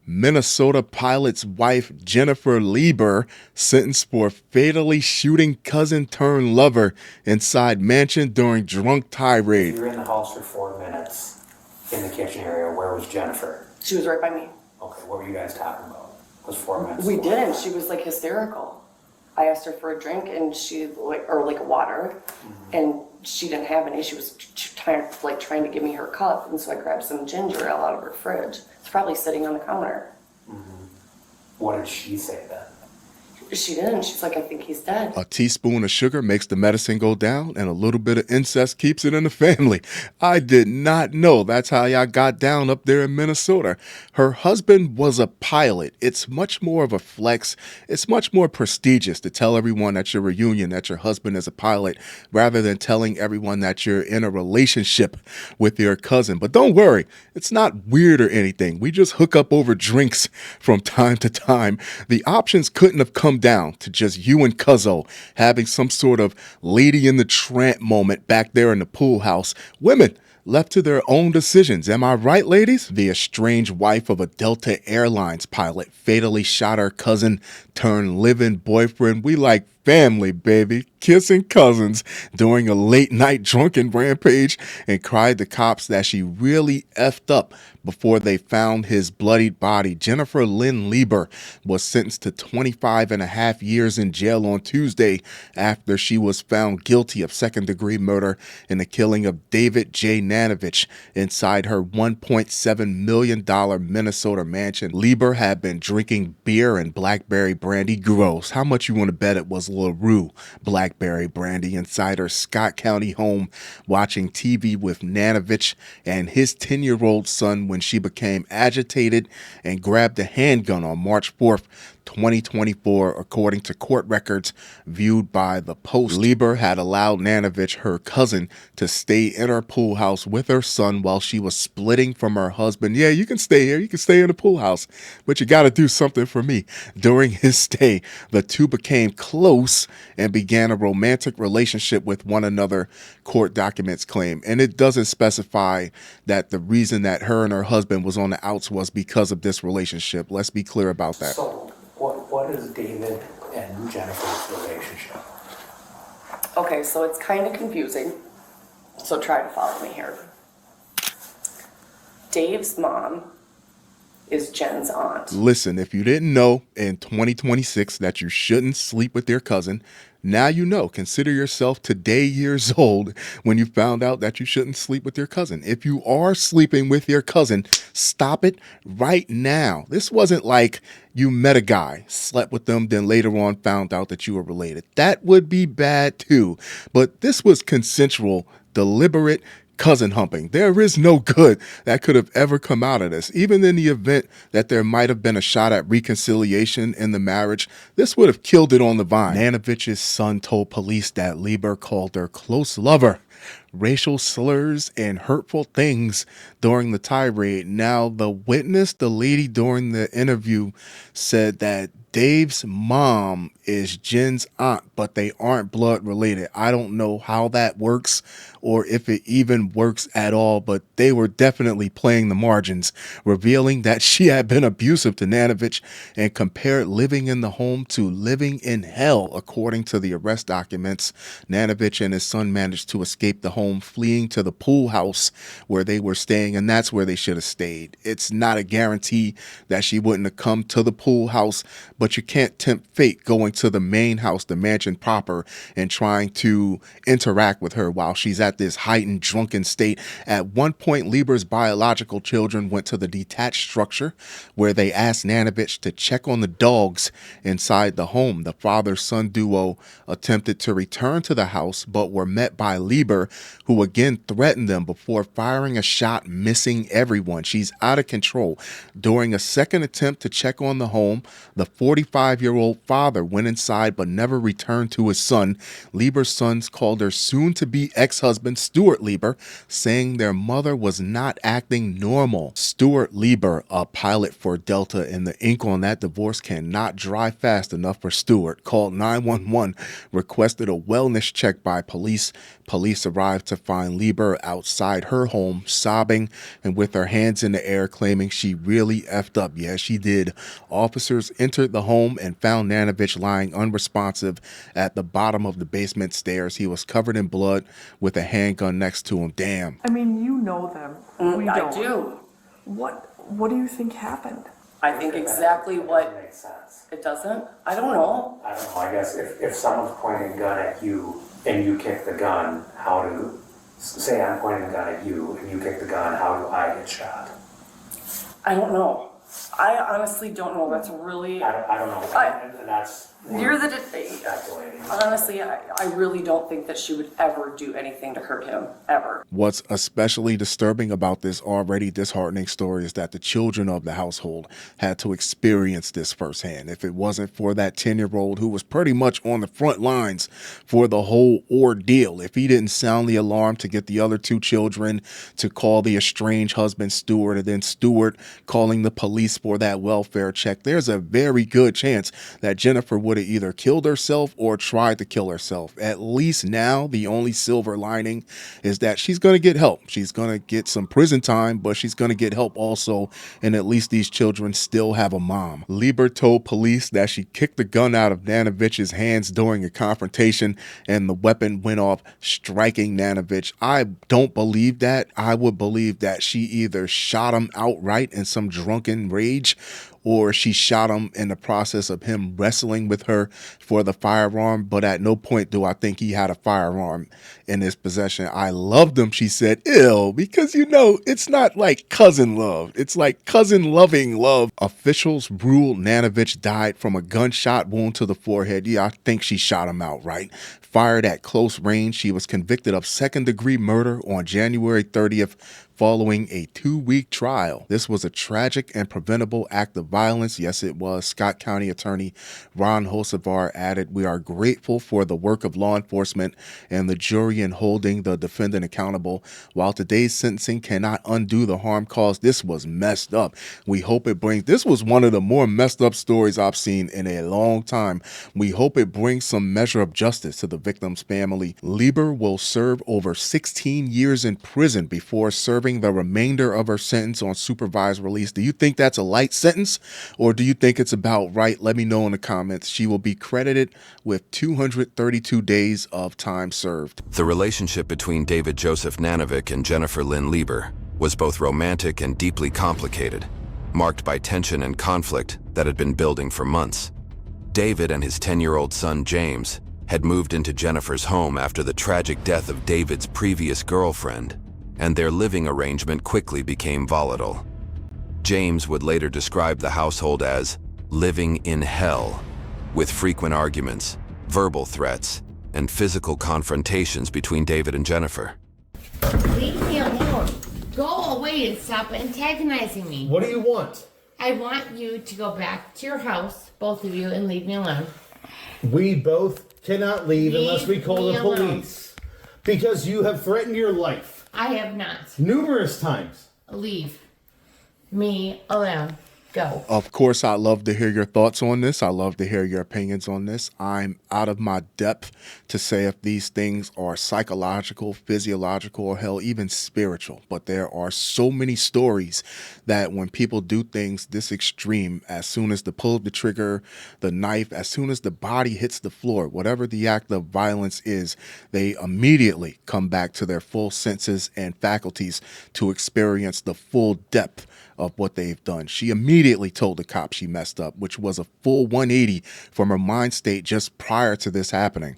Minnesota pilot's wife Jennifer Lieber sentenced for fatally shooting cousin-turned-lover inside mansion during drunk tirade. You were in the house for 4 minutes in the kitchen area. Where was Jennifer? She was right by me. Okay, what were you guys talking about? It was 4 minutes. We didn't. She was like hysterical. I asked her for a drink and she like water, and she didn't have any. She was trying to give me her cup, and so I grabbed some ginger ale out of her fridge. It's probably sitting on the counter. What did she say then? She didn't. She's like, I think he's dead. A teaspoon of sugar makes the medicine go down, and a little bit of incest keeps it in the family. I did not know that's how y'all got down up there in Minnesota. Her husband was a pilot. It's much more of a flex. It's much more prestigious to tell everyone at your reunion that your husband is a pilot rather than telling everyone that you're in a relationship with your cousin. But don't worry, it's not weird or anything. We just hook up over drinks from time to time. The options couldn't have come down to just you and Cuzzo having some sort of Lady in the Tramp moment back there in the pool house. Women left to their own decisions. Am I right, ladies? The estranged wife of a Delta Airlines pilot fatally shot her cousin turned live-in boyfriend. We like family, baby. Kissing cousins during a late night drunken rampage, and cried to cops that she really effed up before they found his bloodied body. Jennifer Lynn Lieber was sentenced to 25 and a half years in jail on Tuesday after she was found guilty of second-degree murder in the killing of David J. Nanovic inside her $1.7 million Minnesota mansion. Lieber had been drinking beer and blackberry brandy. Gross. How much you want to bet it was LaRue blackberry brandy inside her Scott County home, watching TV with Nanovic and his 10-year-old son when she became agitated and grabbed a handgun on March 4th, 2024, according to court records viewed by the Post. Lieber had allowed Nanovic, her cousin, to stay in her pool house with her son while she was splitting from her husband. Yeah, you can stay here. You can stay in the pool house, but you got to do something for me. During his stay, the two became close and began a romantic relationship with one another, court documents claim. And it doesn't specify that the reason that her and her husband was on the outs was because of this relationship. Let's be clear about that. So, what is David and Jennifer's relationship? Okay, so it's kind of confusing. So try to follow me here. Dave's mom is Jen's aunt. Listen, if you didn't know in 2026 that you shouldn't sleep with your cousin, now you know. Consider yourself today years old when you found out that you shouldn't sleep with your cousin. If you are sleeping with your cousin, stop it right now. This wasn't like you met a guy, slept with them, then later on found out that you were related. That would be bad too. But this was consensual, deliberate cousin humping. There is no good that could have ever come out of this. Even in the event that there might have been a shot at reconciliation in the marriage, this would have killed it on the vine. Nanovic's son told police that Lieber called her close lover racial slurs and hurtful things during the tirade. Now, the witness, the lady during the interview, said that Dave's mom is Jen's aunt, but they aren't blood related. I don't know how that works or if it even works at all, but they were definitely playing the margins, revealing that she had been abusive to Nanovic and compared living in the home to living in hell. According to the arrest documents, Nanovic and his son managed to escape the home, fleeing to the pool house where they were staying, and that's where they should have stayed. It's not a guarantee that she wouldn't have come to the pool house, but you can't tempt fate going to the main house, the mansion proper, and trying to interact with her while she's at this heightened drunken state. At one point, Lieber's biological children went to the detached structure where they asked Nanovic to check on the dogs inside the home. The father-son duo attempted to return to the house, but were met by Lieber, who again threatened them before firing a shot, missing everyone. She's out of control. During a second attempt to check on the home, the 45-year-old father went inside but never returned to his son. Lieber's sons called their soon-to-be ex-husband, Stuart Lieber, saying their mother was not acting normal. Stuart Lieber, a pilot for Delta, and the ink on that divorce cannot dry fast enough for Stuart, called 911, requested a wellness check by police. Police arrived to find Lieber outside her home, sobbing and with her hands in the air, claiming she really effed up. Yeah, she did. Officers entered the home and found Nanovic lying unresponsive at the bottom of the basement stairs. He was covered in blood with a handgun next to him. Damn. I mean, you know them. We I don't. do. What do you think happened? I think exactly what, Doesn't make sense. it doesn't? I don't know. I don't know, I guess if someone's pointing a gun at you and you kick the gun, say I'm pointing a gun at you and you kick the gun, how do I get shot? I don't know. I honestly don't know. That's really, I don't know, and that's. you're the, Speculating. honestly, I really don't think that she would ever do anything to hurt him, ever. What's especially disturbing about this already disheartening story is that the children of the household had to experience this firsthand. If it wasn't for that 10-year-old who was pretty much on the front lines for the whole ordeal, if he didn't sound the alarm to get the other two children to call the estranged husband Stuart, and then Stuart calling the police for that welfare check, there's a very good chance that Jennifer would have either killed herself or tried to kill herself. At least now, the only silver lining is that she's going to get help. She's going to get some prison time, but she's going to get help also, and at least these children still have a mom. Lieber told police that she kicked the gun out of Nanovic's hands during a confrontation, and the weapon went off, striking Nanovic. I don't believe that. I would believe that she either shot him outright in some drunken rage, or she shot him in the process of him wrestling with her for the firearm, but at no point do I think he had a firearm in his possession. I loved him, she said. Ew, because it's not like cousin love. It's like cousin loving love. Officials ruled Nanovic died from a gunshot wound to the forehead. Yeah, I think she shot him outright. Fired at close range. She was convicted of second-degree murder on January 30th, following a 2-week trial. This was a tragic and preventable act of violence. Yes, it was. Scott County Attorney Ron Hosevar added, "We are grateful for the work of law enforcement and the jury in holding the defendant accountable. While today's sentencing cannot undo the harm caused, this was messed up. We hope it brings," this was one of the more messed up stories I've seen in a long time. "We hope it brings some measure of justice to the victim's family." Lieber will serve over 16 years in prison before serving the remainder of her sentence on supervised release. Do you think that's a light sentence, or do you think it's about right? Let me know in the comments. She will be credited with 232 days of time served. The relationship between David Joseph Nanovic and Jennifer Lynn Lieber was both romantic and deeply complicated, marked by tension and conflict that had been building for months. David and his 10-year-old son James had moved into Jennifer's home after the tragic death of David's previous girlfriend, and their living arrangement quickly became volatile. James would later describe the household as living in hell, with frequent arguments, verbal threats, and physical confrontations between David and Jennifer. Leave me alone. Go away and stop antagonizing me. What do you want? I want you to go back to your house, both of you, and leave me alone. We both cannot leave unless we call the me alone. police. Because you have threatened your life. I have not. Numerous times. Leave me alone. Go. Of course, I love to hear your thoughts on this. I love to hear your opinions on this. I'm out of my depth to say if these things are psychological, physiological, or hell, even spiritual. But there are so many stories that when people do things this extreme, as soon as the pull of the trigger, the knife, as soon as the body hits the floor, whatever the act of violence is, they immediately come back to their full senses and faculties to experience the full depth of what they've done. She immediately told the cops she messed up, which was a full 180 from her mind state just prior to this happening.